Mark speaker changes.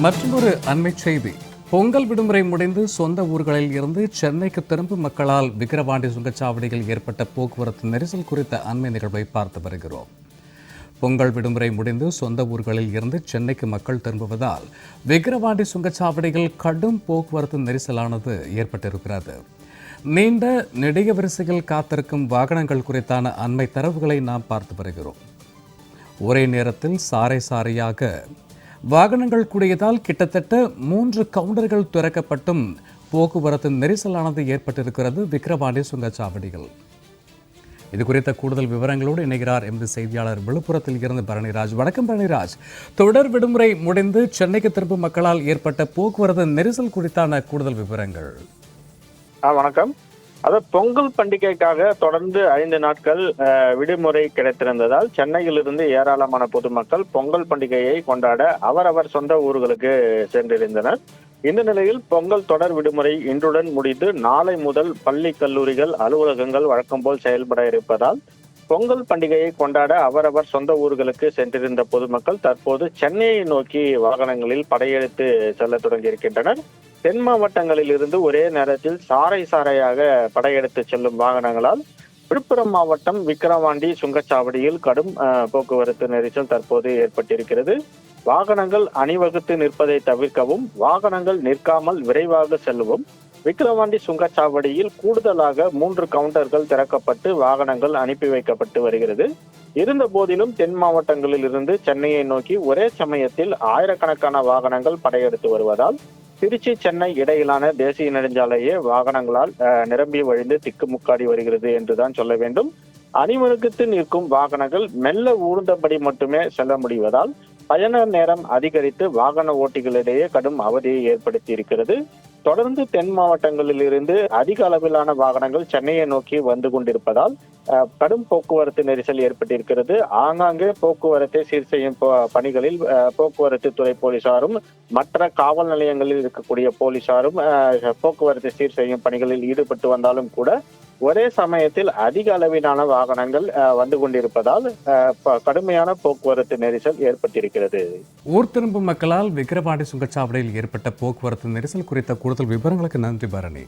Speaker 1: மற்றொரு அண்மை செய்தி. பொங்கல் விடுமுறை முடிந்து சொந்த ஊர்களில் இருந்து சென்னைக்கு திரும்பும் மக்களால் விக்கிரவாண்டி சுங்கச்சாவடியில் ஏற்பட்ட போக்குவரத்து நெரிசல் குறித்த அண்மை நிகழ்வை பார்த்து வருகிறோம். பொங்கல் விடுமுறை முடிந்து சொந்த ஊர்களில் இருந்து சென்னைக்கு மக்கள் திரும்புவதால் விக்கிரவாண்டி சுங்கச்சாவடியில் கடும் போக்குவரத்து நெரிசலானது ஏற்பட்டிருக்கிறது. நீண்ட நெடிய வரிசையில் காத்திருக்கும் வாகனங்கள் குறித்தான அண்மை தரவுகளை நாம் பார்த்து வருகிறோம். ஒரே நேரத்தில் சாறை சாறையாக வாகனங்கள் கூடியதால் கிட்டத்தட்ட 3 கவுண்டர்கள் திறக்கப்பட்டும் போக்குவரத்து நெரிசலானது ஏற்பட்டிருக்கிறது விக்கிரவாண்டி சுங்கச்சாவடிகள். இது குறித்த கூடுதல் விவரங்களோடு இணைகிறார் எமது செய்தியாளர் விழுப்புரத்தில் இருந்து பரணிராஜ். வணக்கம் பரணிராஜ். தொடர் விடுமுறை முடிந்து சென்னைக்கு திரும்பும் மக்களால் ஏற்பட்ட போக்குவரத்து நெரிசல் குறித்தான கூடுதல் விவரங்கள்.
Speaker 2: வணக்கம். அதாவது பொங்கல் பண்டிகைக்காக தொடர்ந்து 5 நாட்கள் விடுமுறை கிடைத்திருந்ததால் சென்னையிலிருந்து ஏராளமான பொதுமக்கள் பொங்கல் பண்டிகையை கொண்டாட அவரவர் சொந்த ஊர்களுக்கு சென்றிருந்தனர். இந்த நிலையில் பொங்கல் தொடர் விடுமுறை இன்றுடன் முடிந்து நாளை முதல் பள்ளி, கல்லூரிகள், அலுவலகங்கள் வழக்கம் போல் செயல்பட இருப்பதால் பொங்கல் பண்டிகையை கொண்டாட அவரவர் சொந்த ஊர்களுக்கு சென்றிருந்த பொதுமக்கள் தற்போது சென்னையை நோக்கி வாகனங்களில் படையெடுத்து செல்ல தொடங்கியிருக்கின்றனர். தென் மாவட்டங்களில் இருந்து ஒரே நேரத்தில் சாறை சாறையாக படையெடுத்து செல்லும் வாகனங்களால் விழுப்புரம் மாவட்டம் விக்கிரவாண்டி சுங்கச்சாவடியில் கடும் போக்குவரத்து நெரிசல் தற்போது ஏற்பட்டிருக்கிறது. வாகனங்கள் அணிவகுத்து நிற்பதை தவிர்க்கவும், வாகனங்கள் நிற்காமல் விரைவாக செல்லவும் விக்கிரவாண்டி சுங்கச்சாவடியில் கூடுதலாக 3 கவுண்டர்கள் திறக்கப்பட்டு வாகனங்கள் அனுப்பி வைக்கப்பட்டு வருகிறது. இருந்த போதிலும் தென் மாவட்டங்களில் இருந்து சென்னையை நோக்கி ஒரே சமயத்தில் ஆயிரக்கணக்கான வாகனங்கள் படையெடுத்து வருவதால் திருச்சி, சென்னை இடையிலான தேசிய நெடுஞ்சாலையே வாகனங்களால் நிரம்பி வழிந்து திக்குமுக்காடி வருகிறது என்றுதான் சொல்ல வேண்டும். அணிவகுத்து நிற்கும் வாகனங்கள் மெல்ல ஊர்ந்தபடி மட்டுமே செல்ல முடிவதால் பயண நேரம் அதிகரித்து வாகன ஓட்டிகளிடையே கடும் அவதியை ஏற்படுத்தி இருக்கிறது. தொடர்ந்து தென் மாவட்டங்களில் இருந்து அதிக அளவிலான வாகனங்கள் சென்னையை நோக்கி வந்து கொண்டிருப்பதால் கடும் போக்குவரத்து நெரிசல் ஏற்பட்டிருக்கிறது. ஆங்காங்கே போக்குவரத்தை சீர் செய்யும் பணிகளில் போக்குவரத்து துறை போலீசாரும் மற்ற காவல் நிலையங்களில் இருக்கக்கூடிய போலீசாரும் போக்குவரத்தை சீர் செய்யும் பணிகளில் ஈடுபட்டு வந்தாலும் கூட ஒரே சமயத்தில் அதிக அளவிலான வாகனங்கள் வந்து கொண்டிருப்பதால் கடுமையான போக்குவரத்து நெரிசல் ஏற்பட்டிருக்கிறது.
Speaker 1: ஊர் திரும்பும் மக்களால் விக்கிரவாண்டி சுங்கச்சாவடியில் ஏற்பட்ட போக்குவரத்து நெரிசல் குறித்த கூடுதல் விவரங்களுக்கு நன்றி பரணி.